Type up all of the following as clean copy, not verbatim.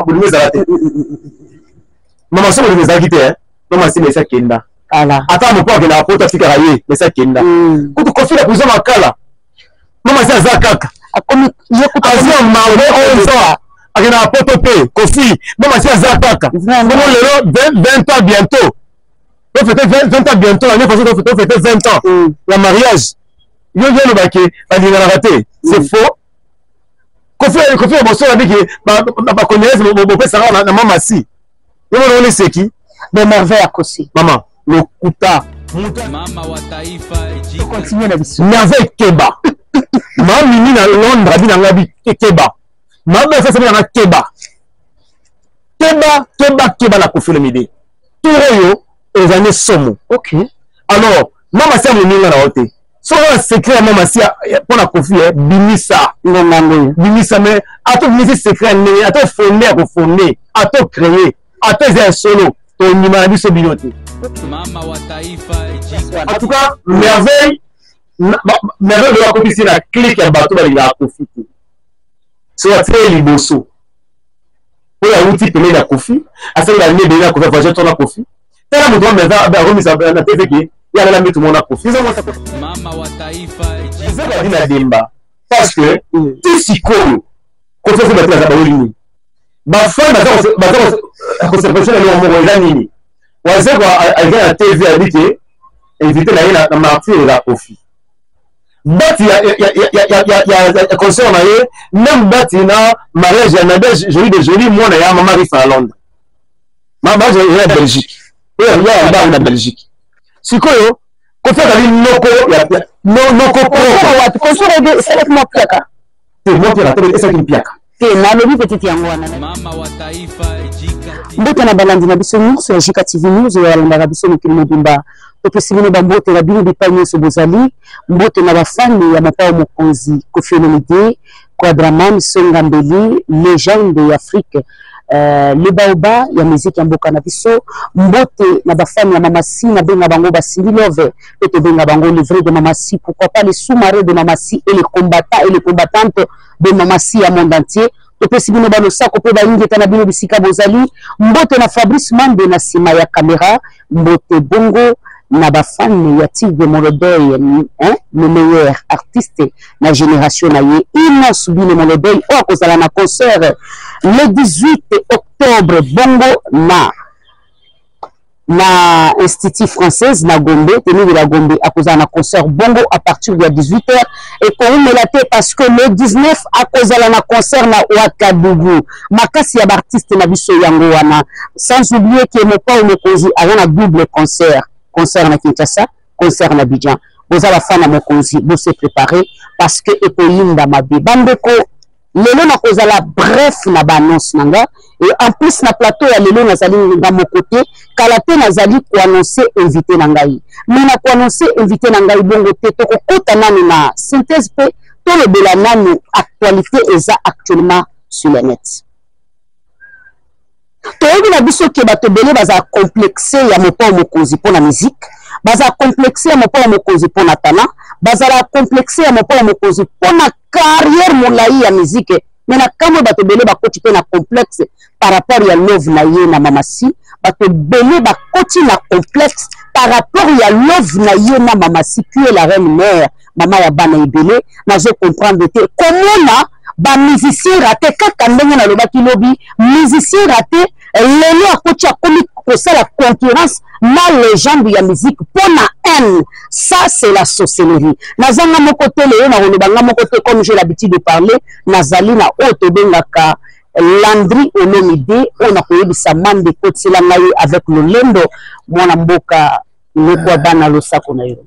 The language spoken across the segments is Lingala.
bolingo ezala te mama so bolingo ezalaki te mama si mesa kenda ata mopo akenda apoto atikaka ye mesa kenda kutu kofila kuza makala mama si aza kaka azwa mabe oza akenda apoto pe kofi mama si aza kaka bongo lelo 20 ans bientôt on fêtait 20 ans bientôt la façon on fêtait 20 ans la mariage yo le baké balingana raté c'est faux kofi boso la biki ba connaisse bo pesa na mama si yo on c'est qui de merveille à Kosi maman le kuta mama wa taifa continue la biso merveille keba mama mini na Londres bi na ngabi keba mama ça c'est na keba la kofi le midi tout yo les années somme. Ok. Alors, maman si a mon na hote. So un secret maman si pour la confie bimisa. Bimisa mais à tout bimisa secret né, à tout fondé à fondé, à tout créer, à tout un solo. Ton numéro bi so binote. Mama wa taifa En tout cas, merveille de la copie c'est la clique à bateau avec la confie. So a fait liboso. Pour la outil pelé la confie, à celle la né de la confie, va la confie. Tela mutu ameza remise na TV ki ya la mettre mon akoffi mama wa taifa ejika dina demba parce que tout sikoyo ko fait battre za bawini ba femme ba conservation na mo ngona nini waze kwa alika na TV habité invité na na martyr la akoffi bati ya concert na ye même bati na mariage ya Nadia joli moi na ya mama rifa à Londres mama je en Belgique et en Belgique. Si quoi yo, quand tu as dit noko c'est moi piaka. C'est moi piaka, c'est qui piaka. Te na lobi petite yango wana. Mama wa taifa ejika. Mbote na balandi na biso news ya Jika TV news ya landa biso mikili mobimba. Topesibino ba mbote la bino bipanyo so bozali, mbote na bafani ya mapao mokonzi Koffi Olomide, Quadraman Songambeli, légende d'Afrique. Le baoba ya musique ya mboka na biso mbote na bafani ya mamasi na benga bango basindi love et te benga bango le vrai de mamasi, pourquoi pas les sous-marins de mamasi et les combattants et les combattantes de mamasi à monde entier. Topesi bino bano sako pe baingeta na bino bisika bozali mbote na Fabrice Mande na sima ya caméra mbote bongo na bafani ya Tigre Molodeuil, le meilleur artiste na génération na ye Ina Subile Molodeuil o akozala na concert le 18 octobre bongo na Institut Française na Gombe tenu de la Gombe akozala na concert bongo à partir de 18h et pour me la parce que le 19 akozala na concert na Ouagadougou makasi ya artiste na biso yango wana sans oublier que mo pa mokonzi a un double concert na Kinshasa, concert na Abidjan. Vous allez faire na mokonzi, vous se préparer parce que ekoyinda mabe. Bandeko, lelo na kozala bref na annonce nanga et en plus na plateau ya lelo nazali nga mon côté, kalate nazali ko annoncer invité na ngai. Mais na ko annoncer invité na ngai bongo te to ko kota nani na synthèse pe to le bela nani actualité eza actuellement sur le net. Toyebi na biso ke bato bele baza complexé ya mopa mokonzi pona musique, baza complexé ya mopa mokonzi pona talent, baza la complexé ya mopa mokonzi pona carrière molai ya musique. Mais na kamo bato bele bakoti pe na complexe par rapport ya love na ye na mamasi, bato bele bakoti na complexe par rapport ya love na ye na mamasi qui est la reine mère, mama ya bana ibele, na je comprendre te comment ba musicien raté kaka ndenge na lobaki lobi musicien raté lelo akoti akomi kosala concurrence na légende ya musique pona haine. Ça c'est la sorcellerie. Nazanga moko te lelo na kolobanga moko te comme j'ai l'habitude de parler nazali na oto bengaka Landry Olomide on a koyebisa mande kotsela ngai avec le lendo mwana mboka lekwa bana losako na yo.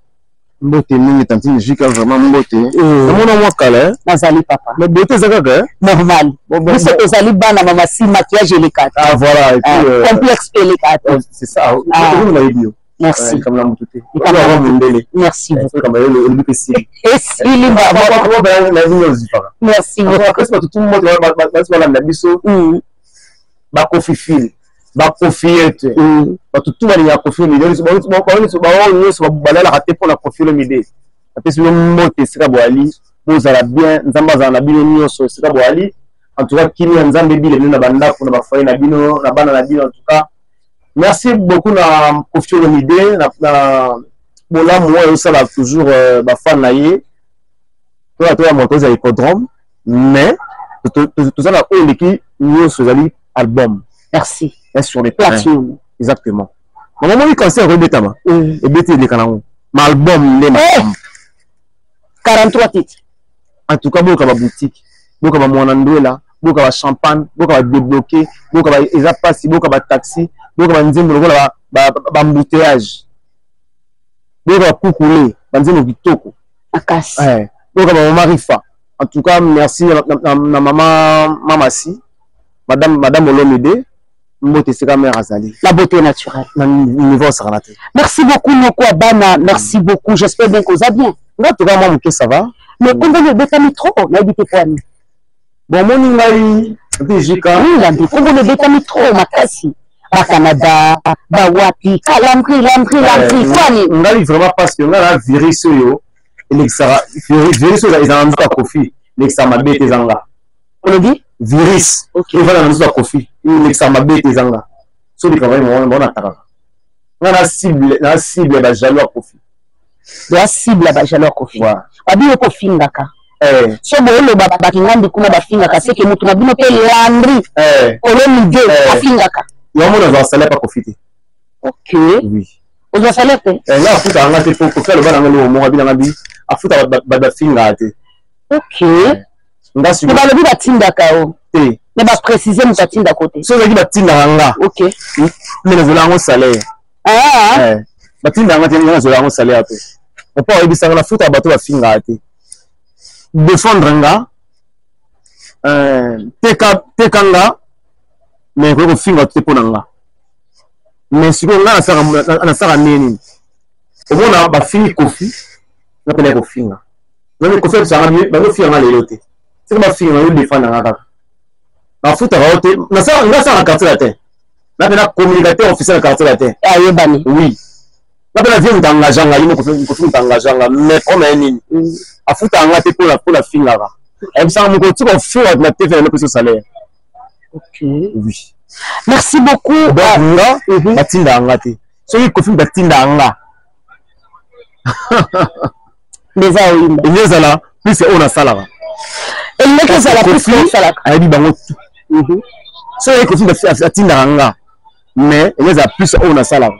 Mbote mingi tantine Jika vraiment mbote. Namona mwa kala. Nazali papa. Mais beauté zakaka normal. Biso ozali bana mama si maquillage et les quatre. Ah voilà et puis complexe et les quatre. C'est ça. On a vidéo. Merci. Comme la moutoute. Merci beaucoup. Comme le but ici. Et si les merci beaucoup. Parce que tout le monde va la biso. Ba Koffi fil. Ba Koffiette. Ba tout le monde ya Koffi Olomide. Ba balala raté pour la Koffi Olomide. Après si le mot c'est ka boali, vous allez bien, nzamba za na bino nyonso c'est ka boali. En tout cas, Kimi Nzambe Bile na banda pour na foyer na bino na bana na bino en tout cas. Merci beaucoup na Koffi Olomide na bola moi aussi là toujours ba fan na ye. Toi monter à hippodrome mais tout ça là où l'équipe nous faisons album. Merci. Et sur les plateaux. Exactement. Maman oui quand c'est rebetama et bêté les canons. Ma album les 43 titres. En tout cas beaucoup de boutique, beaucoup de monandouela, beaucoup de champagne, beaucoup de débloqué, beaucoup de ezapasi, beaucoup de taxi, beaucoup de nzembo embouteillage. Beaucoup de coucoulé, nzembo bitoko. Akas. Beaucoup de marifa. En tout cas merci à maman si, madame Olomide. La beauté naturelle. Merci beaucoup, Noko Abana. Merci beaucoup. J'espère bien que vous allez bien. En tout cas, moi, ça va. Mais on va le bétami trop. N'habitez pas. Bon, mon ingari, Jika. Oui, là, on va le bétami trop, ma cassie. Au Canada, Bawapi, Kalamri, quoi ni. On a vraiment parce que on a viré sur yo. Et l'extra, viré sur les gens à Kofi. L'extra m'a bête les anglas. On le dit? Virus. Ok. On va dans le Kofi. L'extra m'a bête les anglas. Sur les travail, on a attaqué. On a cible, la jaloux à Kofi. La cible à jaloux Kofi. Abi au Kofi ngaka. So bo le baba bakingandi kuna bafingaka c'est que mutu na bino pe landri. Olomide afingaka. Yo mo na salaire pas profiter. OK. Oui. On va salaire pe. Là futa anga te pour faire le bana ngalo mo ngabila ngabi. Afuta ba finga te. OK. Ngasi ba le bi batindaka o. Mais ba préciser mutu atinda côté. So ba tinda anga. OK. Mais le volant salaire. Batinda anga te ngana zo la salaire pe. On peut ebisanga na futa bato ba finga te. Défendre nga tekanga mais ko finga te ponanga mais si on a ça nini on a ba fini Kofi na pele ko finga na ko faire ça ba ko finga le loté c'est ba finga yo défendre nga na futa rote na ça carte la terre na pele communicateur officiel de carte la terre ayebani oui na pele vient d'engager nga yo ko finga d'engager nga mais comme nini afuta anga te pour la finga et ça me continue à faire la TV le plus salaire. OK. Oui. Merci beaucoup. Là, batinda anga te. Soki Kofi batinda anga. Les aouim. Les ala plus on a salaire. Et les ala plus on salaire. Ayi bango. Soki Kofi batinda anga. Mais les a plus on a salaire.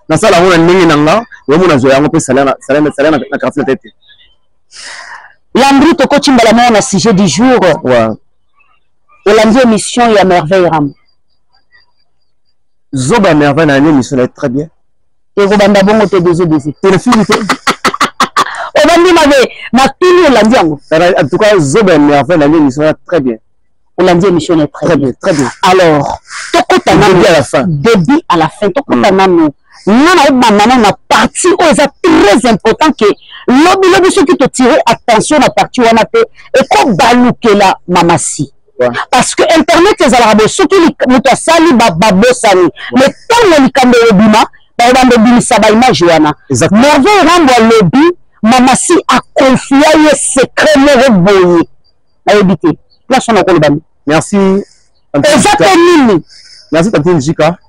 Na salaire on a ningi nanga, yo mona zo yango pe salaire na carte la tête. Landry Toko Chimbalama on a sujet du jour. Ouais. Et Landry émission et à merveille ram. Zoba merveille na émission est très bien. Et Robanda bongo te deux. C'est le film. Obandi ma tini Landry ango. En tout cas Zoba merveille na émission est très bien. Landry émission est très bien. Très bien. Alors, Toko Tanami à la fin. Début à la fin Toko Tanami. Na partie où c'est très important que l'objet ceux qui te tirer attention à partie où on a fait et comme balukela mamasi parce que internet les arabes ceux qui muta sali babosani mais tant le kambe obima ba bande bilisa ba image wana merveille rendre lobby mamasi a confié les secrets le boye a éviter là son encore le bani merci exactement merci Tantine Jika.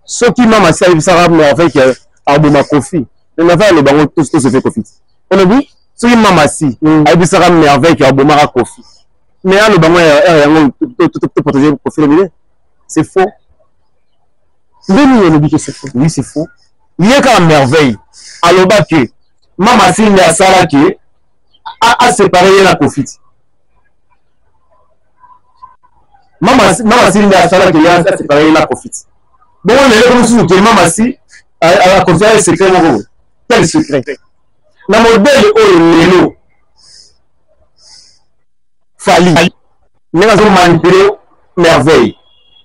Ce qui m'a massé avec Aboma Kofi. On a fait le bango tout se fait Kofi. On a dit ce qui m'a massé avec Aboma Kofi. Mais le bango tout protéger Kofi le c'est faux. On dit que c'est faux. Oui, c'est faux. Il y a quand même merveille. Alors que Mama Sine a salaki a séparé la Kofi. Mama Sine a salaki a séparé la Kofi. Bon, on est comme si nous Mamasi a confié un secret. Quel secret? Le modèle est Fali. Nous avons manipulé merveille.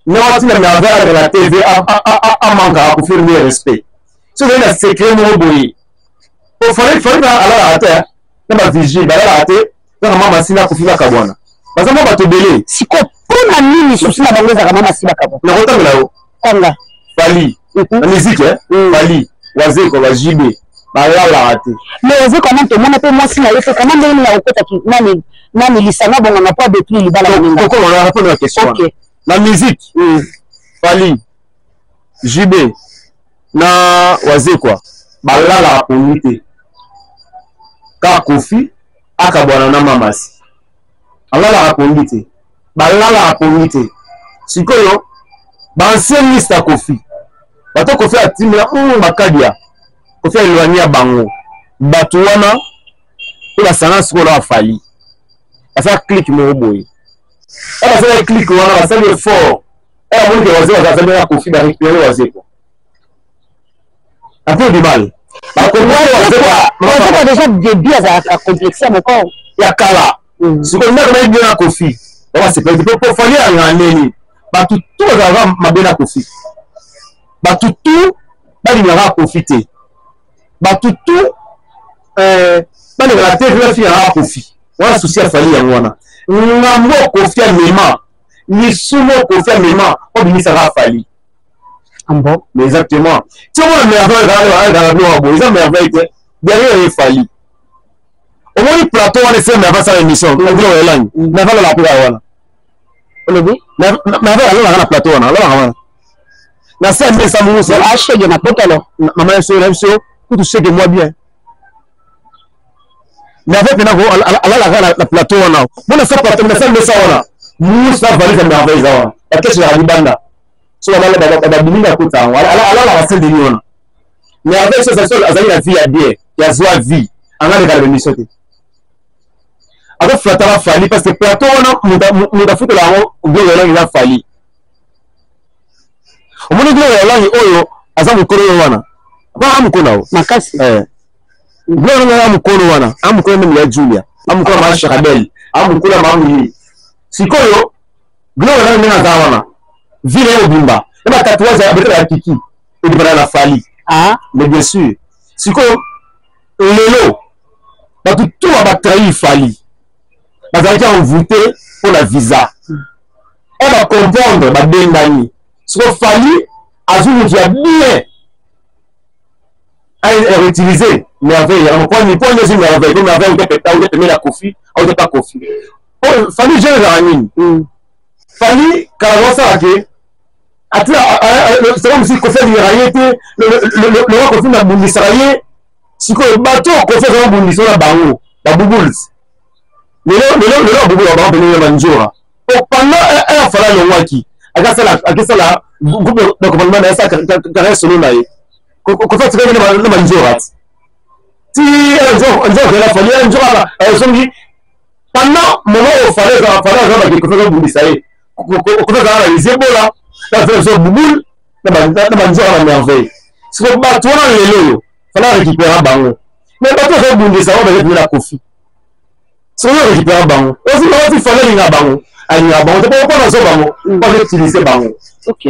Nous avons la merveille avec la TV à manquer pour faire le respect. Ce qui est le secret, nous avons bouilli. Il fallait aller à la terre. Nous avons vigilé, aller à la terre. Nous avons Mamasi a confié la cabane. Parce que nous avons belé. Si qu'on prend la ligne, souci la banque de Mamasi la cabane. Nous avons là-haut. Fali, la musique, Fali, Wazeko, Wajibe, Bala la raté. Mais Wazeko, comment te montre moi si la comment donner la côte qui nani nani lisanga bon on n'a pas détruit libala donc on va répondre à la question. OK. La musique Fally JB na waze quoi balala communauté ka Kofi akabwana na mamasi alala communauté balala communauté sikoyo ba ancien liste Kofi bato Kofi atimela bakadia Kofi elwania bango bato wana pour la science ko la Fally ça clique mo boy ça va clique wana ça le fort et mon que waze wa Kofi ba récupérer waze quoi un peu du mal. On a déjà début à complexer mon corps. Il y a Kala. Si on a bien à Kofi, on va se faire pour Fally à l'année. Tout va ma bien à Kofi. Tout va lui profiter. Tout va lui rater la fille à Kofi. On a souci à Fally à moi. On a mot Kofi à Nema. Ni souvent Kofi à Nema. On dit ça va Fally. Bon. Mais exactement. Si on a merveille dans la merveille derrière il Fally. Au moins le plateau on essaie merveille ça l'émission. On dit on est là. Merveille la plus avant. On le dit. Merveille alors la plateau on alors. Na ça mais ça nous c'est acheter de na pote alors. Maman c'est tout ce que moi bien. Merveille maintenant la plateau on a. Bon ça plateau mais ça mais ça on a. Nous ça valise merveille ça. La question la libanda. So on a bimina kuta ala la scène de Lyon mais avec ce ça azali la vie à bien ya joie vie on a les émissions avec Flatara Fally parce que plateau on a foutu la on doit il a Fally on moni gloire la oyo azamu koro wana ba amukona makasi gloire na amukona wana amukona ni ya Julia amukona ma Shakabel amukona ma Muli sikoyo gloire na na wana vile obimba et ma tatouage avec la kiki et de la Fally mais bien sûr si comme lelo tout va trahir Fally parce qu'ils ont voté pour la visa on va comprendre ba bendani ce que Fally a joué bien à réutiliser merveille on prend ni point de merveille comme merveille on peut la Kofi on peut pas Kofi Fally j'ai ramine Fally quand ça que c'est comme si Kofi Lirayete le roi Kofi na bundisraye si ko bato Kofi na bundisraye bango ba bubuls le bubul ba bene manjora pendant un fala le waki akasa la groupe de commandement na ça caresse solo na ye Kofi tsika ne manjora ti un la Fally un jour songi pendant moment au fala ba Kofi na bundisraye Kofi na réaliser bola la version bouboule na banzora na merveille si ko bato na lelo fala récupérer bango mais bato ko bundé ça va avec la Kofi si on récupérer bango aussi ba fala linga bango alinga bango to ko na so bango on va utiliser bango OK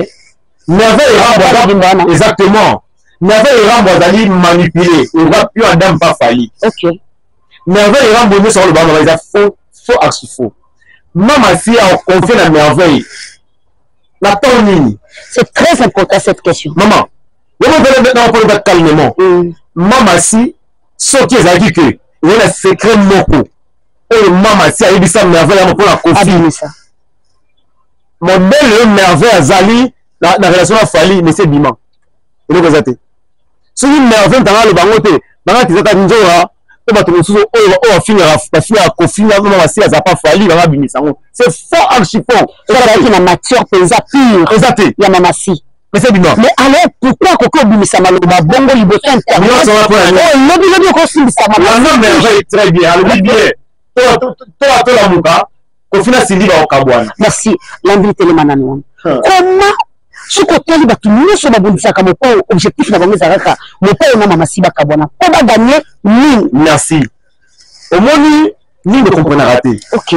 merveille rambo exactement merveille rambo dali manipuler on va plus adam pas Fally OK merveille rambo ne sur le bango ils a faux axe faux maman si a confié la merveille. C'est très important cette question. Maman, je vais maintenant parler calmement. Maman, si, ce qui est dit que il y a un secret moko. Et maman, si, il y a ça merveille pour la Kofi. Mon bel merveille à Zali, la relation à Fally, mais c'est Bima. Et donc, vous êtes. Si une merveille dans le bangote, dans la tizata Ninjora, c'est fort archi fort. C'est la matière pure. Exact. Il y a mamassi. Mais c'est bien. Mais alors pourquoi Coco Bimisa Maloba Bongo Liboto Internet? Très bien. Merci. L'envie télémanano. Comment ce côté il va tout nous sur la bonne sac mon objectif na bango zaraka mon père na mamassi bakabwana on va gagner ni merci au moins ni ne comprenez raté. OK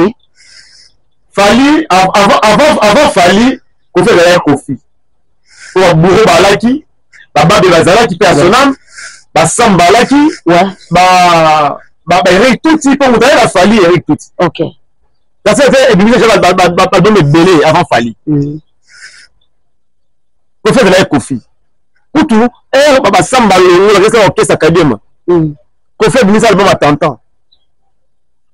Fally avant Fally ko fait la Kofi pour bourrer balaki baba de bazalaki personnel ba sambalaki ouais ba Eric Touti pour vous la Fally Eric Touti. OK ça c'était évidemment pas de belé avant Fally ko fait la Kofi kutu baba sambalo la reste orchestre académie ko fait ministre album à 30 ans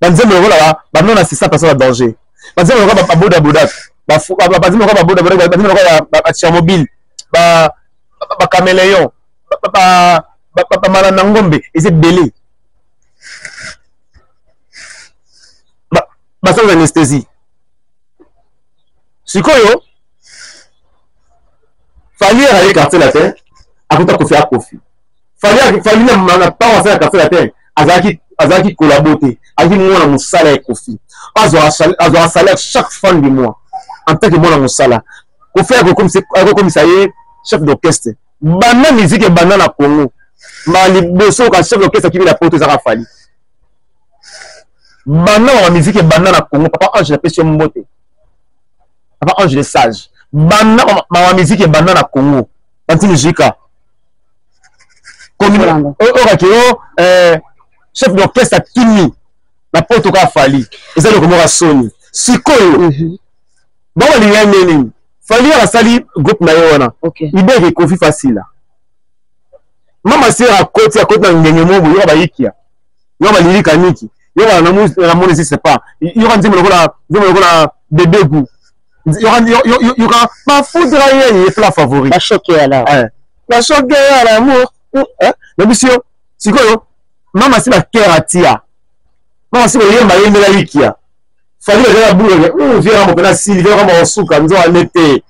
banzembo lokola banona 600 personnes en danger banzembo lokola baboda boda banzembo lokola baboda boda banzembo lokola Tchernobyl ba caméléon ba malana ngombe eze belé ba sans anesthésie sikoyo fali aller quartier la terre akuta kofi akofi fali na pas à quartier la terre azaki collaborer azaki mona musala e kofi azo salaire chaque fin du mois en tant que mona musala ko faire comme ça y chef d'orchestre banda musique et banda na Congo ma liboso ka chef d'orchestre qui la porte za fali banda wa musique et banda na Congo papa Ange la pression mbote papa Ange le sage banda ma musique et banda na Congo anti musica comme chef d'orchestre Kini la porte ka fali eza le komora Sony sikoyo bon li yangeni fali à sali groupe na yona idée Kofi facile mama sera côté na ngenge mobo yo ba yikia yo ba lirika niki yo ba na moni c'est pas yo kan ndimo lokola bébé goût yo kan ma foudra yé plat favori ba choqué alors ba choqué à l'amour le monsieur sikoyo mama si ba keratia mama si ba yemba yemela yikia fali la boule vient mon Sylvie vraiment suka nzo anete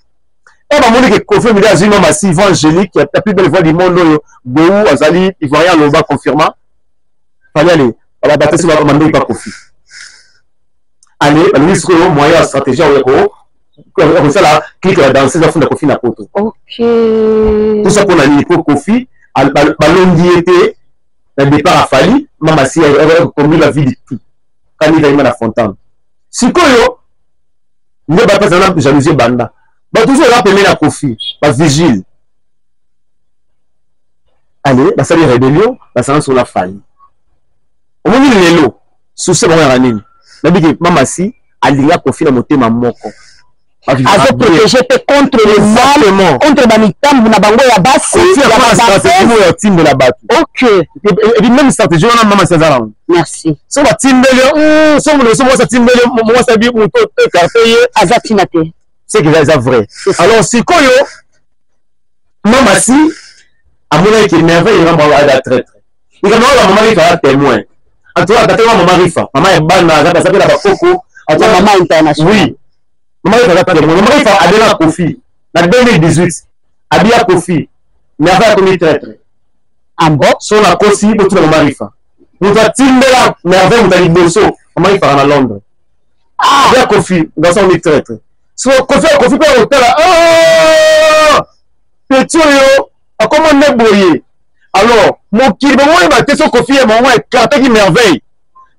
et ba moni que Kofi mi da zino massive angélique la plus belle voix du monde Bou azali ivoirien loba confirma fallait aller la bataille sur la commande pas Kofi allez le ministre moyen stratégie comme ça là clique la danser la fond de Kofi na poto OK tout ça pour la pour Kofi balondi était le départ à Fali mama si elle commis la vie de tout quand il va y la fontaine sikoyo ne ba pas na jalousie banda ba toujours rappeler la Kofi ba vigile allez ba sali rébellion ba sana sur la Fali au moment lelo sous ce moment ranini na biki mama si alinga Kofi na motema moko azo protéger contre le mal contre bamitambu na bango ya basi ya stratégie ya timbe la batu OK et même stratégie on a mama César merci so ba timbele so mo sa timbele mo sa bi mo to café azatinate c'est que c'est vrai alors sikoyo mama si amona ki merveille ya mama ya traître il comme la maman qui va témoin en tout cas quand maman rifa maman est bana za ça la bakoko à maman international oui maman il va pas témoin maman il va aller la Kofi na 2018 abia Kofi mais avant comme traître en bon so la kosi bo tu maman rifa nous va timbela merveille vous allez bosso maman il va à Londres abia Kofi dans son traître so Kofi peut hôtel petit yo a comment ne boyer alors mon qui bon moi va te so Kofi et mon carte qui merveille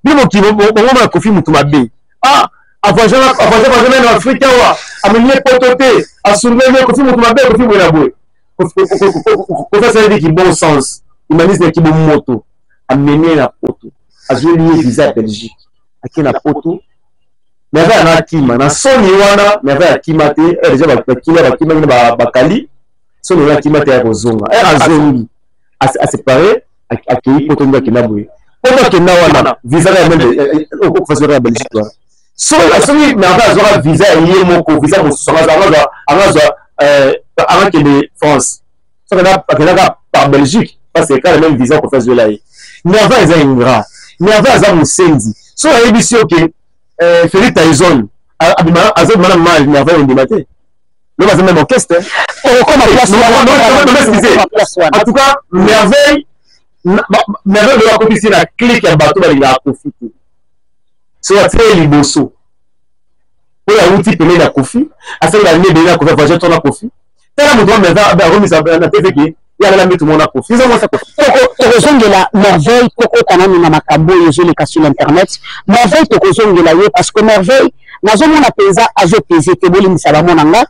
bi mon qui bon moi Kofi mutu mabe avant jamais en Afrique wa amener pototé à soulever Kofi mutu mabe Kofi boya boy Kofi ça dit qui bon sens humaniste qui bon moto amener la poto a jouer visa Belgique aki na poto mais avec un akima na soni wana mais avec akima te déjà bakima na bakali soni wana akima te ya kozonga azongi a séparer akei poto ndo kina boye poto kina wana visa ya même au façon ya Belgique toi so soni mais avec azora visa yé moko visa mo songa avant que de France so kana par Belgique parce que quand le même visa qu'on fait là mais avant ils ont ingrat mais avant ils ont musenzi so ya ebisi OK Félix Tyson azot madame mal mais avant on débattait le va même orchestre en tout cas merveille de la complicité la clique ya bateau il a profité so très liboso pour la outil pelé la Kofi à ça il a né de la Kofi voyager ton la Kofi tellement moto mais va remis ça na TV qui il y a la mis tout mon a Kofi ils ont ça tokozongela merveille koko kanani na makambo yezoleka sur internet merveille tokozongela ye parce que merveille nazomona penza azopese te bolimisa bamona nga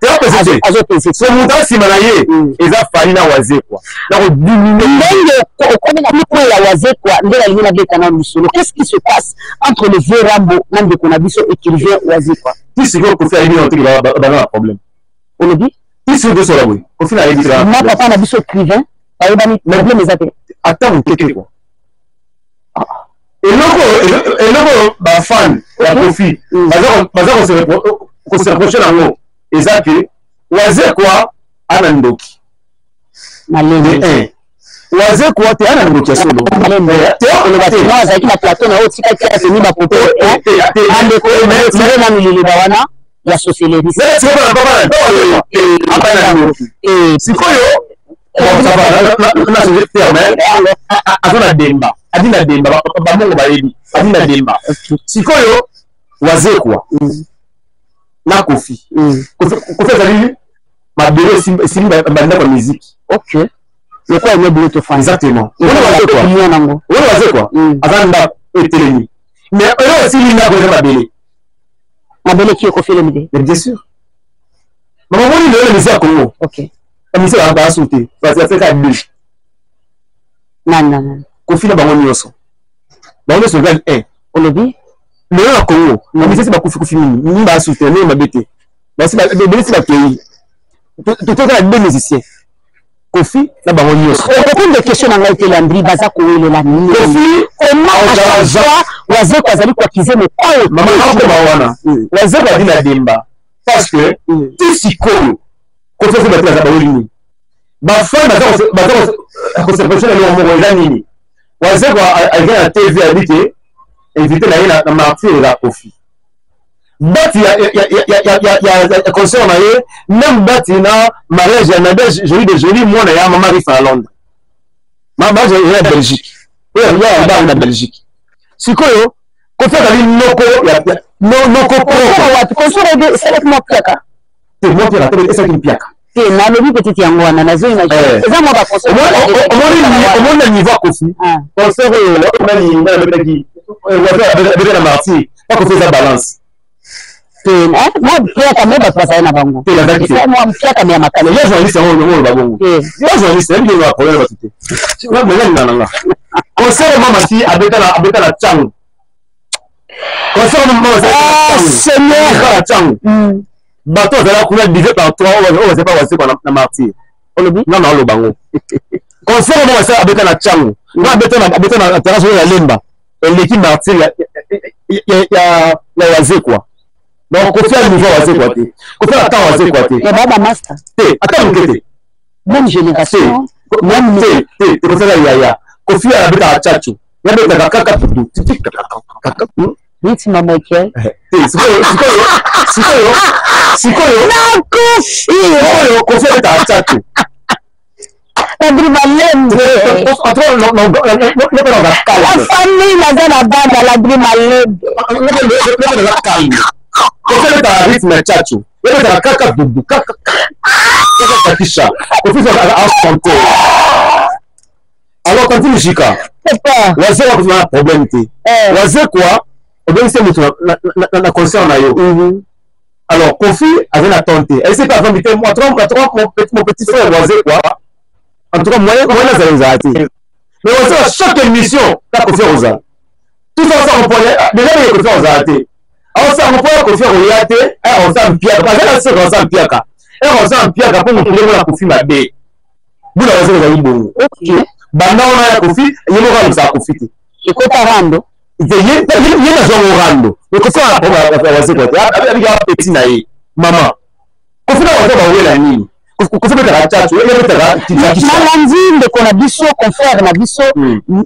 azopese so muta sima na ye eza fali na waze kwa na ko ndenge okomela miko ya waze kwa ndela lingi na beka na musolo qu'est-ce qui se passe entre le vieux Rambo na ndeko na biso écrivain waze kwa tisi ko Kofi ali on tiki ba problème on le dit tisi ko so la boy Kofi na ali na papa na biso écrivain ayebani problème ezate attends quelque quoi eloko bafan ya Kofi baza kosereproche nango eza ke Wazekwa ana ndoki Malende Wazekwa te ana ndoki ya solo te oloba te azalaki na plateau na oyo tikaki aseni bapoto andeko tire nanu liliba wana ya société sikoyo azona demba adina demba bamongo bayebi adina demba sikoyo Wazekwa na Kofi azali mabelo esimbi bandako ya musique ok lekwa eme bolo tofanda exactement wona Wazekwa aza ndako etelemi mais oyo osili ndako eza mabele ki Kofi Olomide bien sûr mama moni ndoyo misi ya Congo ok misi ya basu te parce que ka deux nan Kofi na bango nyonso eza olobi lelo na Congo misi esi bakufi mingi basu te nde mabete belisi bakei totokala deux musiciens Kofi na bango nyonso répondre de question na ngai te Landry baza kowelela nini Kofi comment Wazekwa azali koakize mokolo mama akoma wana Wazekwa adi na demba parce que ti sikoyo Kofi esi batela za baolini bafan baza kosereproche na eloko moko eza nini Wazekwa aliki na TV abi te invité na ye na martyr eza Kofi bati ya concert na ye même bati na mariage ya Nadia Jolie mwana ya mama rifa na Londres mariage ya Belgique ya na Belgique sikoyo Kofi azali noko esaki mpiaka te nalobi petite yango wana nazoimagine eza mwa omoni na niveau ya Kofi concert oyo onalinga nabetaki abeta na martyr pa Kofi eza balance moi mpiaka me bato bazali na bango moi mpiaka me ya makalo yo journaliste yango ngolo babongo yo journaliste yebi ngolo problème bato te nganga nanga concert mama si abeta na chango concert mama Seigneur na chango bato azala kuna divisé par 3 oyo c'est pas Wazekwa na martyr olobi na olobango concert mama si abeta na chango na abeta na terrasse ya Lemba eleki martyr ya Wazekwa donc Kofi a niveau Wazekwa te Kofi attend Wazekwa te baba master te attends mokete bonne génération même te Kofi a yaya Kofi a beta a chacho ya beta kaka putu niti mama okay te sikoyo na Kofi a beta a chacho Landry Malende la famille naza na banda Landry Malende Kofi a rythme ya chacho ya beta kaka dudu kaka kisha Kofi a chanté alors quand il jika Wazekwa kuna problème te Wazekwa obengisi mutu na concert na yo alors Kofi avait la tente elle s'est pas invité moi mon petit frère Wazekwa en tout cas moyen za te mais Wazekwa chaque émission ta Kofi oza tout ça on pourrait déjà il Kofi oza te alors ça on pourrait Kofi oya te on s'en piaka parce que c'est on s'en piaka et on s'en piaka pour nous la Kofi mabe bula Wazekwa za bongo OK banda ona ya Kofi yemo ka musa Kofi te ekota rando ye na zongo rando Kofi na kwa Wazekwa te abi ga petit na ye mama Kofi na Wazekwa wela nini Kofi beta chacho ye beta kisha malandi ndeko na biso confrère na biso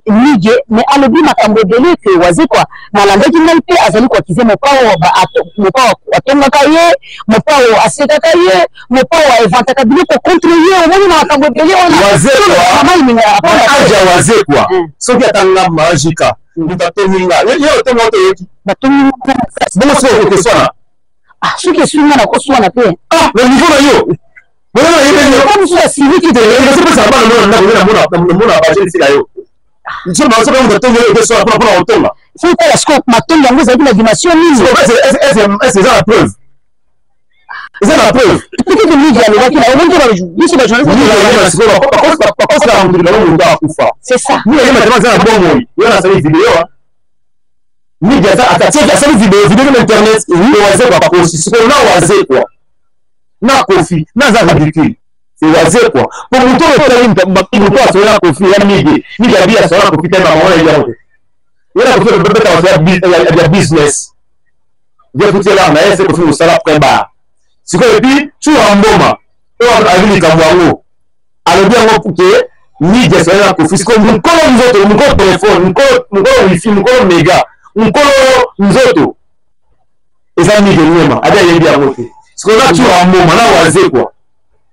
nige mais alobi makambo ebele ke Wazekwa nalandaki ngai mpe azali koakize mopao atongaka ye mopao asekaka ye mopao evantaka biloko contre ye omoni na makambo ebele wana aja Wazekwa soki atanga majika mutatonginga ye otonga otoyoki batonginga bongo soki okeswana soki esunga na koswana te le niveau na yo voilà il y a Sylvie qui te dit ça va mona baje sila yo nso na so ba tonga yo so pour otonga faut pas la scope matonga yango za la dimension nini c'est ça la preuve c'est la preuve peut-être que media le qui la on va jouer c'est la journée c'est ça ni ile matema za bongo yo na sali vidéo media ça atatia sali vidéo na internet ni Wazekwa pa post c'est na Wazekwa na Kofi na za ridicule c'est Wazekwa pour muto otali muto asola Kofi ya midi bia sola Kofi tena maona ya yote yena ko fe beta ya business via kuti la na ese ko fi musala preba siko epi tu amboma to avili kamwango alobi yango puke ni jesona ko fisiko mukolo nzoto mukolo telefone mukolo wifi mukolo mega mukolo nzoto eza ni gelema ada yebi yango te siko na tu amboma na waze kwa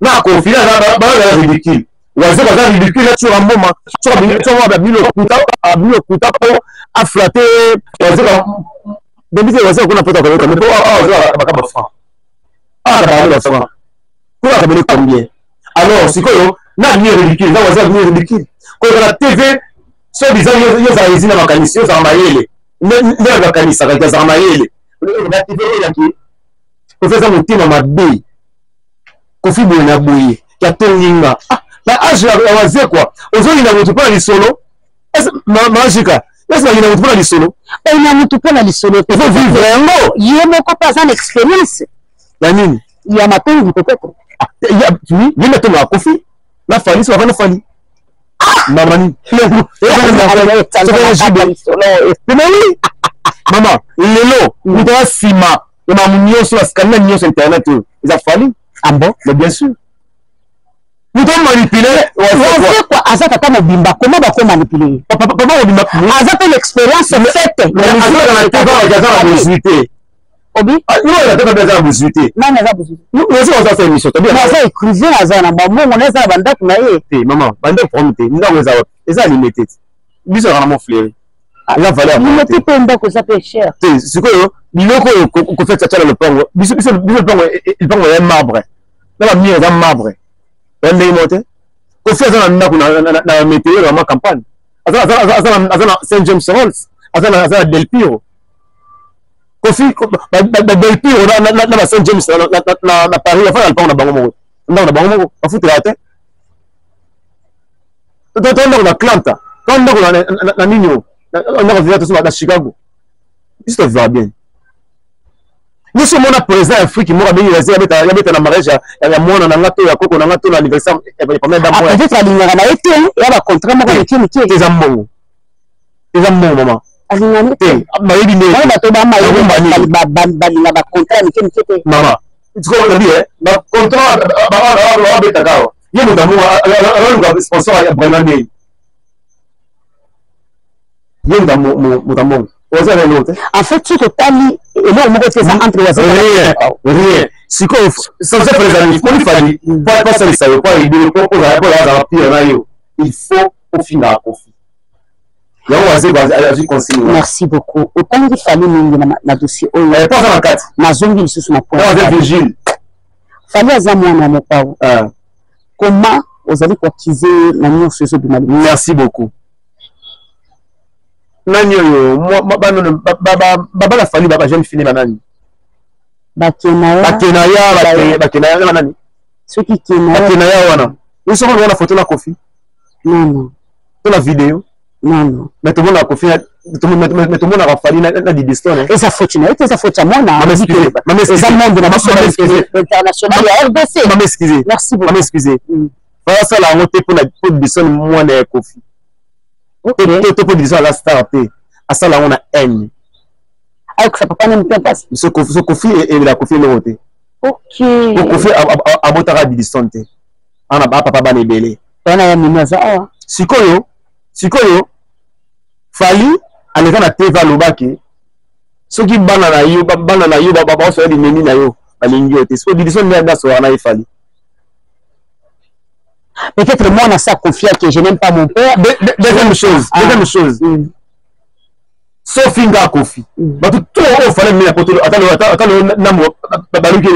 na confina na ba ridicule waze ba ridicule tu amboma tu ba bilo kuta ko aflater waze ka Bébé, waze kuna pota kwa kama bakaba franc. Ba franc. Pour la combien? Alors, sikoyo na ni ridicule, na waze ni ridicule. Ko la TV so bizarre yo za izina makanisi yo za mayele. Ne ba kanisa ka za mayele. Na TV yaki. Ko feza mutima mabe. Ko fi bona boye. Ya toninga. La age ya waze kwa. Ozoni na mutu pa ni solo. Magica. Laisse-moi dire que tu solo. Et il tout pas la solo. Il faut vivre vraiment. Il y a beaucoup pas en expérience. La mine. Il y a ma peine peut-être. Il y a oui, il met ton coffee. La famille soit vraiment famille. Maman. Maman, lelo, nous doit sima. Et ma mignon sur la scanner sur internet. Ils a fallu. Ah bon? Mais bien sûr. Nous devons manipuler. C'est quoi? Azata pas mobimba. Comment va-t-on manipuler? Papa mobimba. Azata l'expérience faite. Mais Azata la possibilité. Obi? Non, il a pas besoin de possibilité. Non, mais ça possibilité. Nous on va faire une émission. Mais ça écrivain Azana. Bon, on est ça banda na yé. Maman, banda promote. Nous on va. Et ça limité. Biso vraiment flairé. La valeur. Limité peu ndako ça peut cher. C'est quoi? Biloko ko fait ça le pango. Biso le pango il pango est marbre. Là la mieux est marbre. On est monté. Ko fait ça na météo dans ma campagne. Azana Saint James Rolls. Azana Del Piro. Ko fi Del Piro na Saint James na Paris la fa na bango moko. Na bango moko. On fout la tête. Tout na Atlanta. Quand na Nino. On a revu tout ça à Chicago. Ça va bien. Nous sommes mon président Afrique moi bien il y a na mariage ya mwana na ngato ya koko na ngato na anniversaire et pendant d'un mois. Peut-être alingana na été il y a contrat moko qui des amours. Des amours maman. Alingana te. Mayebi ne. Ba to ba mayebi ba contrat ni qui te. Maman. Tu comprends bien ba contrat ba betakao. Yemo damu alors sponsor ya Brennan May. Yenda mo en fait tout totali et là on fait ça entre les rien si quoi sans ça président il fallait pas ça ça pas il doit pas pire là il faut au final conflit là on va conseiller. Merci beaucoup autant qu'il fallait na dossier oh pas dans la carte na zongi lisusu na point avec Virgile fallait azamu na mopao comment vous allez cotiser na nyonso so bimali. Merci beaucoup. Nani yo baba la famille baba jeune fini banani bakenaya nani ceux qui kenaya bakenaya wana nous sommes dans la photo la Kofi non dans la vidéo non mais tout le monde a Kofi tout le monde a fallu na distance et ça faut moi ça monde na international ya RDC m'excuser merci beaucoup m'excuser voilà ça la honte pour distance moi na Kofi. Ok. Tout pour dire la star à ça là on a haine. Ah que ça peut pas même bien passer. Ce Kofi et la Kofi le voter. Ok. Kofi a botara distante. On a papa ba nebele. On a mis ça. Sikoyo fali aleka na TV lobaki. Soki bana na yo baba so di meni na yo alingi ote. So distante na so na ifali. Peut-être moi, on a ça confiance que je n'aime pas mon père. Deuxième chose. Sauf Inga Kofi. Tout il fallait mettre pour tout. Attends, Namo, Baluki,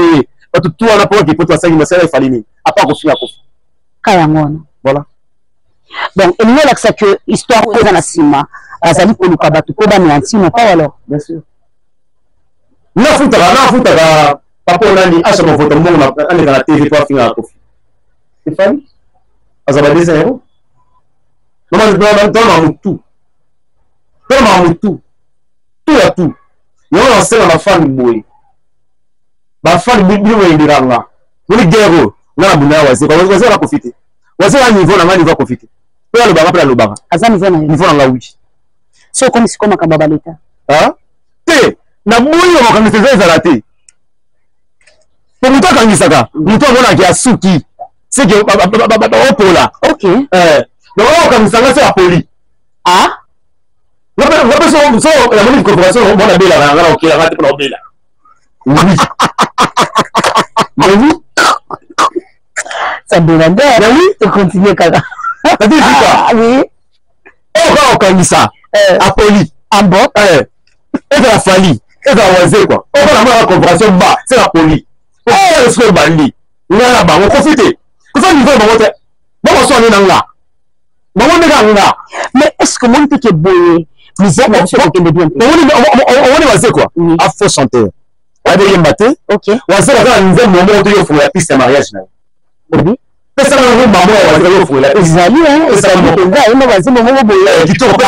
tout on a pour qui pour toi ça il me sert il fallait. À part Kofi à Kofi. Kayamona. Voilà. Donc, il y a là que histoire cause dans la cima. Azali pour le kabatu ko ba ni antino pas alors. Bien sûr. Na futa papa nani acha mon photo mon na la TV pour finir à Kofi. C'est fini. Azaba des héros. Maman donne tout. Tout à tout. Yo on sait la femme boy. Ba femme bi ndiranga. Muri gero na buna wazi. Wazi la profiter. Wazi la niveau na niveau profiter. Pour le baba pour le baba. Azani niveau na oui. so comme si comme kamba baleta te na moyo makamisa ezala te po mutu akangisaka mutu amonaki asuki seke opola ok donc okanisanga se apoli ngape so yamoni corporation mona belaka ngana okelanga te mpona obela oui mais oui ça demande oui tu continues kaka oui oka okangisa apoli ambo ezala fali ezala waze kwa okona mona corporation ba c'est la poli est-ce bandi ngana bango profiter kosa niveau bango te bango so nina nga bango ndeka nga mais est-ce que mon pique boye misère na biso kokende bien on waze kwa a faux chanteur ade yemba te ok waze kwa nzembo mo to yo ya piste mariage na oui pesa na mama ya waze yo la ezali esa mpenza ino bazimbo mo boye kitoko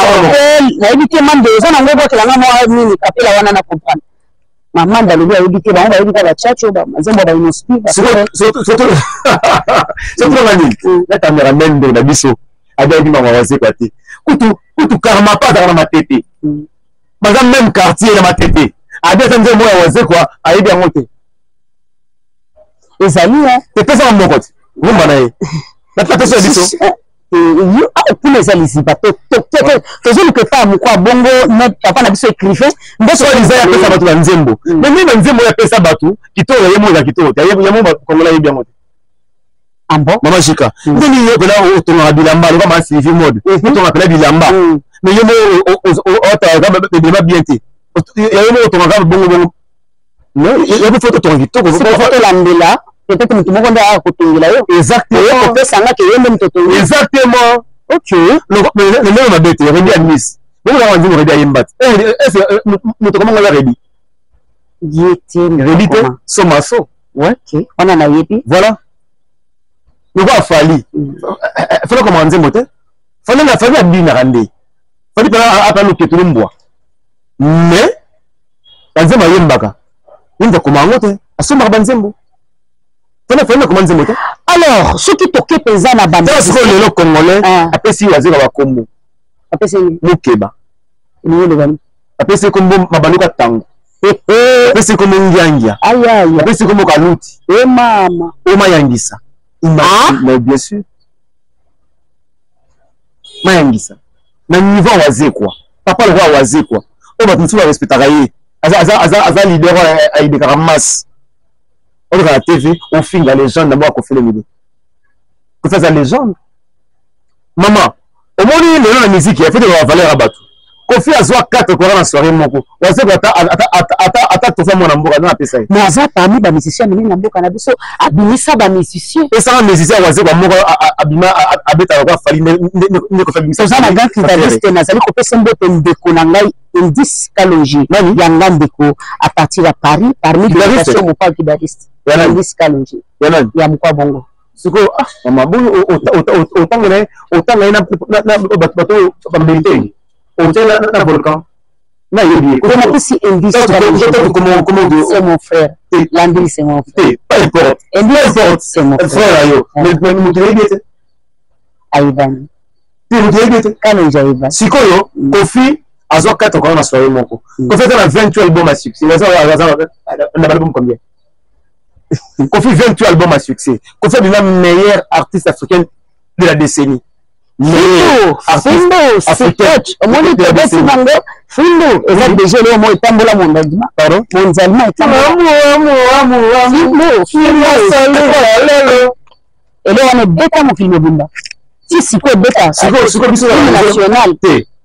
na ebite mande eza na ngo botelanga mo nini kapela wana na comprendre maman ndalobi ayebi te bango bayebi kaka chacho bazembo bainoski surtout nani na cameraman de na biso abebi mama wazekwa te kutu karma pa azaka na matete baza même quartier na matete abeta nzembo ya wazekwa ayebi yango te ezali epesaka moko te ngumba na ye napesa biso kuna eza liziba tozoluka epa ya mokwa bongo papa na biso écrivain ndesoliza yapesa bato na nzembo me mimi na nzembo yapesa bato kitoko yemo eza kitoko te yamo bakongola yebi yango te ambo mama jika ndeni yo pela otongaka bilamba loka ma sylvie mode otongaka pela bilamba me yemo otaka bien te yemo otongaka bongo yabi fo totonga kitoko tolambela peut-être mutu moko nde akotongela yo exactement opesanga ke ye nde mutu otongela exactement ok lelo mabe te rebi ya miss bongo na wanzimo rebi ayemba te mutu komongo ya rebi ye te rebi te somaso ok wana na yebi voilà loko afali fala koma nzembo te fali abinaka nde fali mpena apaluke mbwa mais banzembo ayembaka yinza koma yango te asombaka banzembo fana comment nzembo te alors soki toke penza na banda siko lelo congolais apesi wazeka bakombo apesi mokeba ni bani apesi kombo mabaluka tango apesi kombo ngiangia aya apesi kombo kaluti mama mayangisa mais bien sûr mayangisa na niveau wazekwa papa le roi wazekwa o batuntu ba respectaka ye aza leader aidekaka masse on regarde la TV, on filme la légende d'abord qu'on fait les vidéos. Qu'on fait la légende. Maman, au moins il y a la musique, il y a fait de la valeur à battre. Qu'on fait à soi 4 courants dans la soirée, mon coup. On sait que attaque tout ça, mon amour, on a fait ça. Mais à ça, parmi les musiciens, mais n'importe quoi, on a abîmé ça, les musiciens. Et ça, les musiciens, on sait que mon abîma, habite à la fali, ne fait musicien. Ça, la grande guitariste, Nazali, qu'on peut s'embêter une déco, une discalogie, il y a un déco à partir de Paris, parmi les versions, mon pas guitariste. Une discalogie. Il y a quoi bongo. Siko mama bu otanga na bato bambelite otela na volcan na yebi comment si indice c'est mon frère Landry c'est mon frère pas importe c'est mon frère yo mais mutelebete Aivan tu mutelebete kana jaiva siko yo Kofi azo 4 kwa na soirée moko Kofi a 28 albums à succès na album combien Kofi 28 albums à succès. Kofi est le meilleur artiste africain de la décennie. Meilleur artiste africain de la décennie. Findo, et là déjà le mot est tambola mondialement. Pardon? Mondialement est tambola. Et là on est bêta mon film bunda. Si siko bêta, siko biso national.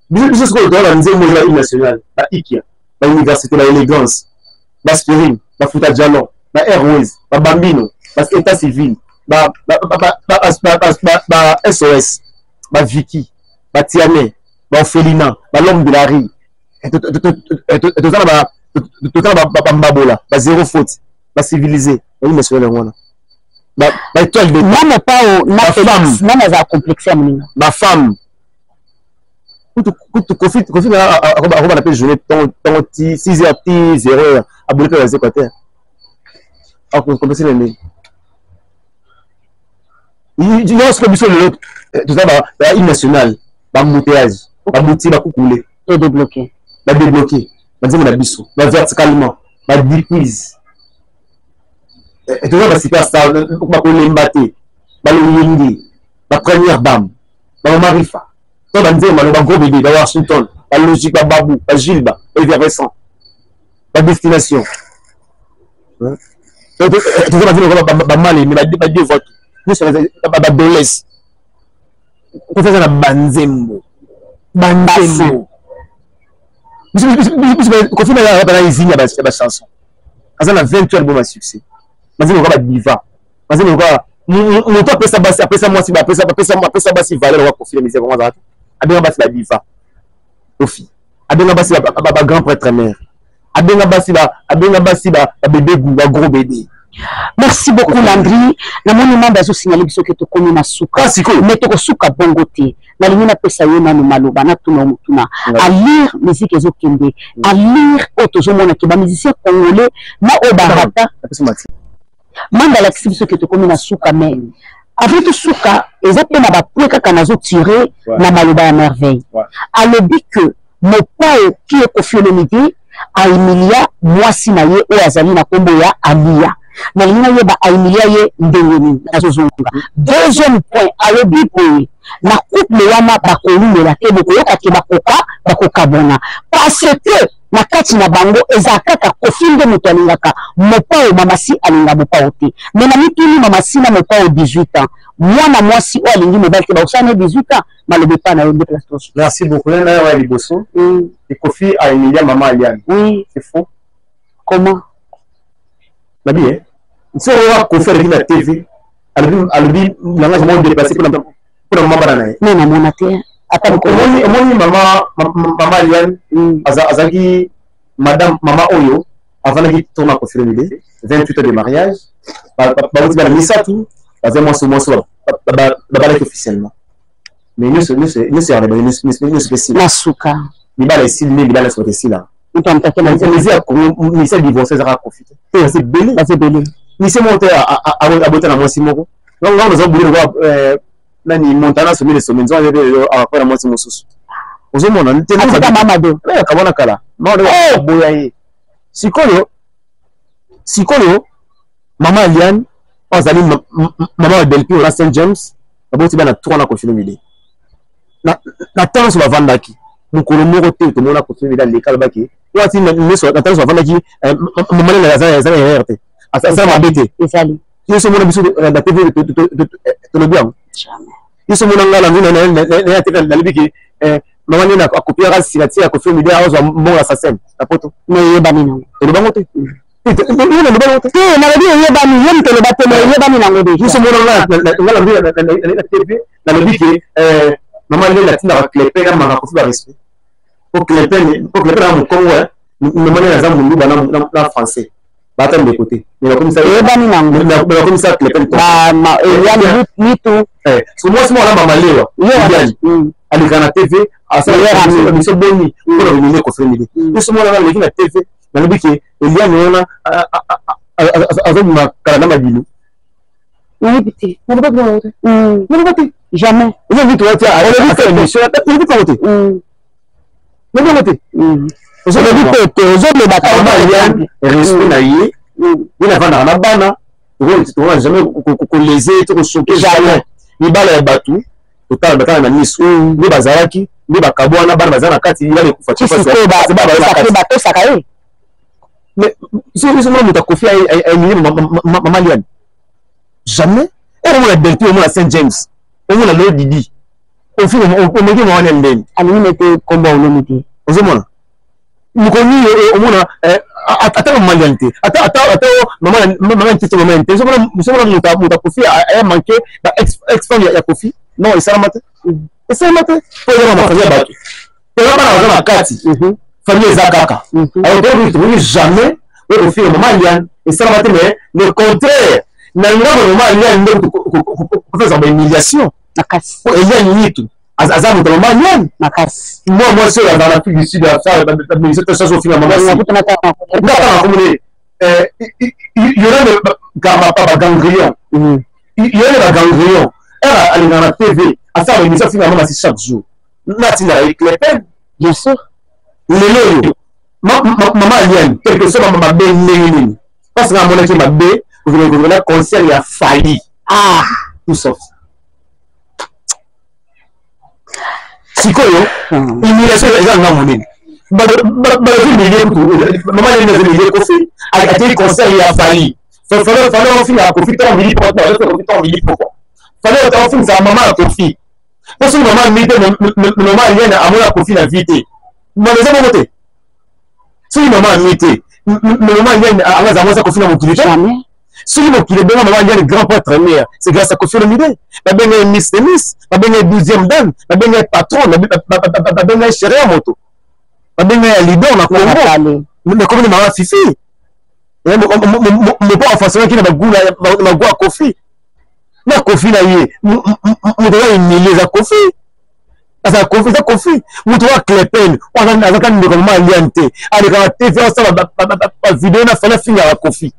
Biso siko dans la nzembo national. Ba Ikia, ba université la élégance, ba Spirin, ba Futa Jalon. Ba Airways, ba Bambino, ba État civil, ba SOS, ba Vicky, ba Tiane, ba Felina, ba l'homme de la rue. Tout ça ba Mbabola, ba zéro faute, ba civilisé. Oui, monsieur le roi. Ba étoile de non pas ma femme, non mais a complexé mon. Ma femme. Kofi on appelle journée ton 6h 0h à Bolivie les Équateurs. Ah, vous connaissez les nez. Il y a ce que vous savez, tout ça, il national, embouteillage, embouti, coucoulé. to débloquer ba débloquer ba nzembo na biso ba verticalement ba decrease et toujours ba superstar ba kolemba te ba loyenge ba première dame ba marifa to ba nzembo ba gros bébé ba Washington ba logique ba Babou ba Gilba ba Everescent ba destination toujours ba nzembo ba mal mais ba deux votes nous c'est ba Dolès ko feza na banzembo Kofi na ba izini ba chanson aza na 20 albums à succès banzembo ba diva banzembo ba moto apesa basi apesa mwasi ba apesa basi valeur wa Kofi la misère comment ça abenga basi ba diva Kofi abenga basi ba grand prêtre mère abenga basi ba bébé goût ba gros bébé. Merci beaucoup Landry. Na moni manda zo signaler biso ke to komi na suka. Mais to ko suka bongo te. Na lingi na pesa yo na maloba na tuna mutuna. À lire musique ezo kende. À lire auto zo mona ke ba musicien congolais na obarata. Manda la biso ke to komi na suka men. Avec tout suka eza pe na ba point kaka na zo tirer na maloba ya merveille. A lobi que mon père qui est Kofi Olomide a Emilia mwasi na ye o azali na kombo ya Alia. Na lina yeba Emilia ye ndengeni nazozonga. Deuxième point alobi point na couple wana bakolumela la te bokoyoka ke bakoka bona parce que na kati na bango ezakaka Kofi nde moto alingaka mopao mamasi alinga mopao te mais na mituni mamasi na mopao 18 ans mwana mwasi o alingi mobali te baosana 18 ans malobi pa na yobe place. Merci beaucoup na wa liboso et Kofi a Emilia maman Aliane. Oui, c'est faux. Comment na bien si on va Kofi avec la TV alobi nanga mo dépasser pour maman bana mais na mona te ata ko moni maman Aliane azaki madame maman oyo avant qu'il tourne à Kofi Olomide 28 ans de mariage ba wuti ba misa tout avec moi ba officiellement mais nous spécial na suka ni ba ici ni ba la sortie là on tente que ni c'est divorcé ça profiter c'est belé ni c'est monter à botter na moi si moko non nous avons voulu voir nani montana sur les sommets on après la moi si mosusu ozomona ntena mama do kabona kala maona boya ye sikolo maman Aliane azali maman Delpi au Saint James aboti bana tourna Kofi Olomide na temps sur la vandaki mukolo moko te to mona Kofi Olomide le kalbaki wati na meso na temps sur la vandaki maman na za RT asa ma bete ezali yeso mona biso na TV to le bien jamais yeso mona ngala na ya te na libiki maman ni na copier ra silati ya Kofi Olomide azo bon assassin na poto mais yebani na to le bango te na radio yebani yem to le batelo yebani na ngode yeso mona ngala na TV na libiki maman ni la tina clepé na ma Kofi ba respect pour clepé na mon Congo maman ni na za mundu na français batam de côté mais comme ça yebani na ngode comme ça clepé ba ma yani mitu so moi la maman lewa yebani ali kana TV asa ya biso boni pour revenir Kofi Olomide yeso mona na lekina TV na libiki elia niona azo ma kala mabilo Répétez. Jamais. Vous avez vu, tu vas dire, arrête de monsieur, tu vas voter. Tu vas voter. Vous avez vu que les autres, les batailles, respect naïe, il y a un bana, tu vas jamais léser, tu vas choquer, jamais. Il va les battre, tu vas battre la nice, les bazaraki, les bakabouana, bazana kati, il va les couper. C'est pas mais si vous avez Kofi à maman Aliane, jamais. Et on a Delpi, on a Saint James, on a le Didi. Au fil, on me dit moi on aime. Ali mette combat Olomide. Vous savez moi. Nous connaissons on a attends maliante. Attends maman petit moment. Nous sommes là Kofi a manqué ex-femme ya Kofi. Non, il s'est maté. Il s'est maté. Pour maman famille battu. Pour maman na kati. Famille Zakaka. Alors donc jamais au fil maman Aliane et ça maté mais le contraire. Nanga maman Aliane ndio kufanya humiliation. Nakasi. Eliane nitu. Azamu maman Aliane. Nakasi. Moi c'est dans l'Afrique du Sud ça mais cette chose au final maman. Il y aura le papa ganglion. Il y aura le ganglion. Elle a la TV. À ça l'émission finalement c'est chaque jour. Natina avec les peines. Bien sûr. lelo maman Aliane quelque chose maman be nini parce que à mon avis ma be vous la concert il a failli tout sauf sikoyo humiliation eza nga monene bazomilier maman Aliane azomilier kofi ati concert il a failli fallait finir à Kofi tant mili pourquoi fallait finir ça maman à Kofi parce que maman mité maman Aliane à moi à Kofi la vité mais les hommes voté si maman mité maman Aliane à la zamosa Kofi na mokili jamais si mokili ben maman Aliane grand prêtre mère c'est grâce à Kofi Olomide ba ben Miss Denis ba ben 12e dame ba ben patron ba ben chérie moto ba ben leader na Congo mais comme maman Fifi mon pas forcément qui n'a pas goût à Kofi na Kofi na ye mon doit humilier za Kofi za Kofi mon doit Clepen on a quand même comment Aliante avec la TV ça va vidéo na fallait finir à Kofi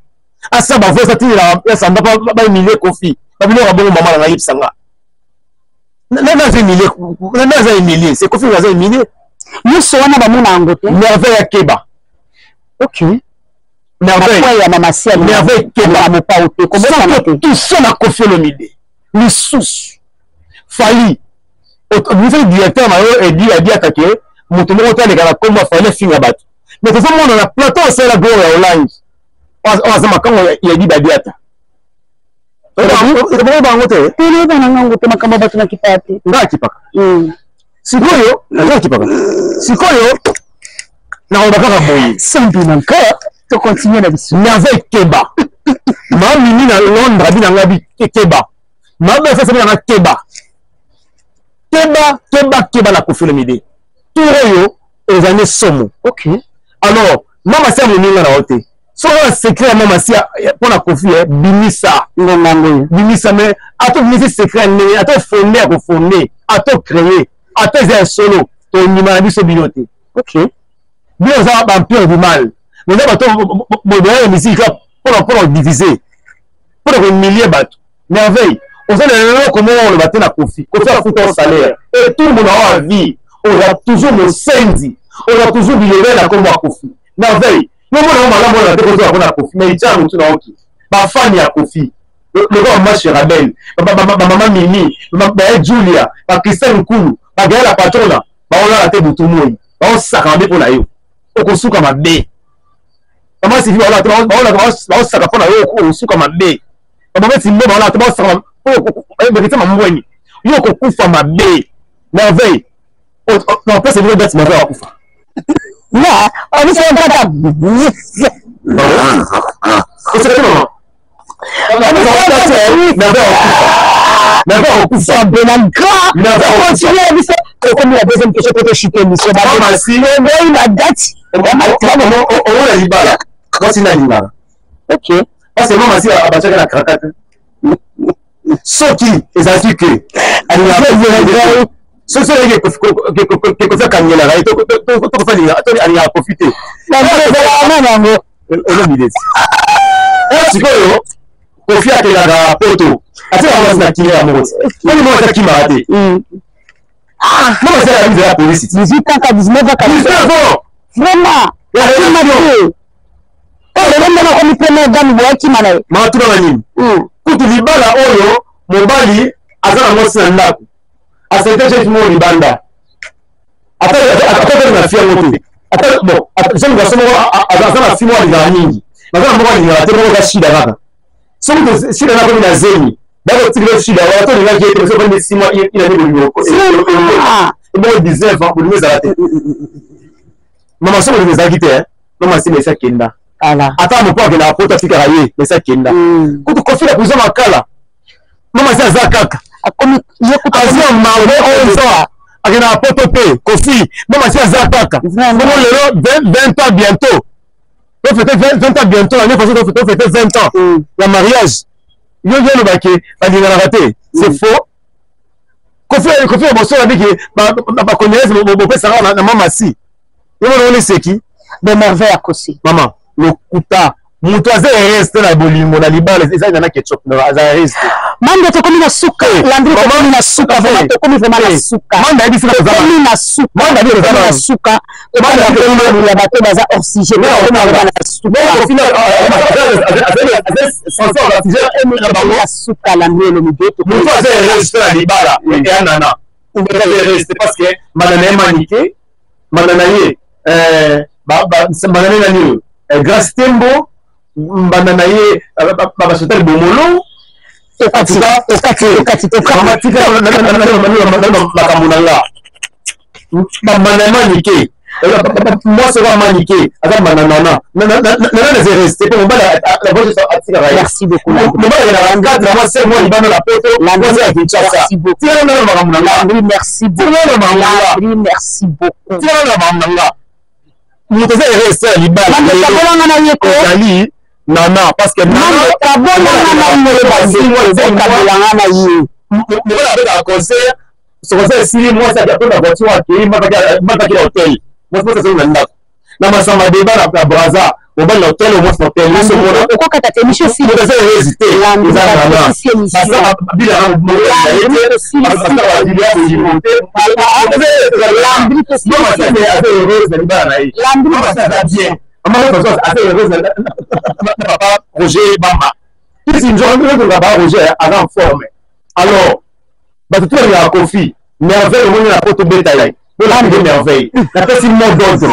à ça va voir ça ça va humilier Kofi va venir à bon maman na yipsanga na humilier c'est Kofi va humilier nous sommes na mona ngote merveille ya Keba OK merveille ya mama Sia merveille Keba mo pa ote comment ça na tout ça na Kofi Olomide les sous fali au niveau directeur na et dit attaquer mutu mo tane kana komba fallait finir battu mais tout ça on a plateau c'est la gloire ya Hollande on sema kama ya dit badiata itabaye bangote tele bana ngote makamba battu na kipate ngaki paka sikoyo na kipaka sikoyo na obaka boyi sambi encore to continuer na biso merveille Keba ma mini na Londres bi na ngabi Keba ma be fa na Keba la Kofi Olomide tout yo les années somo OK alors mama Sia moninga na hote so un secret mama Sia pour la Kofi bimisa ngongango bimisa mais ato bimisa secret ne ato fonder ato créer ato un solo to nyima biso bilote OK bien ça va pire du mal mais là bato modèle musique pour diviser pour humilier bato merveille on sait comment on le battait la Kofi a foutu un salaire et tout le monde a envie on a toujours le sendi on a toujours billet la comme Kofi merveille nous on a la déposé la Kofi mais il tient tout dans qui ba fan ya Kofi le gars match Rabel maman Mimi maman Julia ba Christine Nkulu ba la patrona ba on a la tête tout moi ba on sakambe pour la yo okosuka mabe maman si on saka na yo okosuka mabe maman si mbo ba on saka mais mamweni yo kokufa mabe merveille non pas c'est vrai d'être mabe akufa là on se pas c'est comment merveille okufa benaga continuer biso comme la deuxième question pour te chuter monsieur maman si on a date on a libala moi c'est na libala OK parce que maman si abachaka na krakata soki ezalaki ke soki soki kofi akangelaka tokofalingaka profite yango elomileti sikoyo kofi akelaka poto atikaka na kile ya moko oni moko atakimaka te moko asala miza ya polisi 18 ans à 19 ans 19 ans vraiment lelembana komi premier dame boyakima na ye matuna banini kutu libala oyo mobali aza na mwasi na ndako asente chef mo libanda ata na fia moto ata bon jeune garçon aza na fimo alingaka mingi naza na moko alingaka te moko ka shida kaka soki shida na komi na zemi dako tikile shida wala to lingaki ete so bani simo ina ni bolingo ebo 19 ans bolingo ezala te mama so bolingo ezalaki te mama si mesa kenda ata mopo akenda apota afikaka ye mesa kenda kutu kofi na kuza makala mama si aza kaka aza mabe oyo akenda apoto te kofi mama si aza kaka komo lelo 20 ans bientôt tofete 20 ans bientôt la façon tofete 20 ans ya mariage yo olobaki balinganaka te c'est faux kofi ya boso abiki bakonelese bopesaka na mama si yo mona oni seki de merveille à Kosi maman lokuta mutu aza reste na bolingo na libala ezali na ketchup aza reste mande tokomi na suka Landry tokomi na suka vraiment tokomi vraiment na suka mande abi sika tokomi na suka mande abi na suka mande tokomi na bato baza oxygène na suka na suka Landry le mide mutu aza reste na libala et anana aza reste parce que manana emanike manana ye manana nani Grace Tembo banana ye babasotel bomolo okati makambo na nga bambana manike mwasi oka manike aza bananana nana eze reste mpo mobala atikaka merci beaucoup mobala yenaka 4 mois 5 mois libanda na poto mwasi ya kinshasa tikana nana makambo na nga Landry merci beaucoup Landry merci beaucoup tikana na makambo na nga moto eza reste ya libala ezali nana parce que mobala abetaka concert sokosa esili mwasi akapona voiture akei mataki na hotel mwasi azali na ndako na masamba deba na braza mobali na hotel omwasi na hotel okokata te émission si moto eza hésité eza nana basa bilaka papa Roger Bamba si nzoka ba Roger aza en forme alors bato tout ya Kofi merveille omoni na poto beta ye pour la merveille na pesi mot d'ordre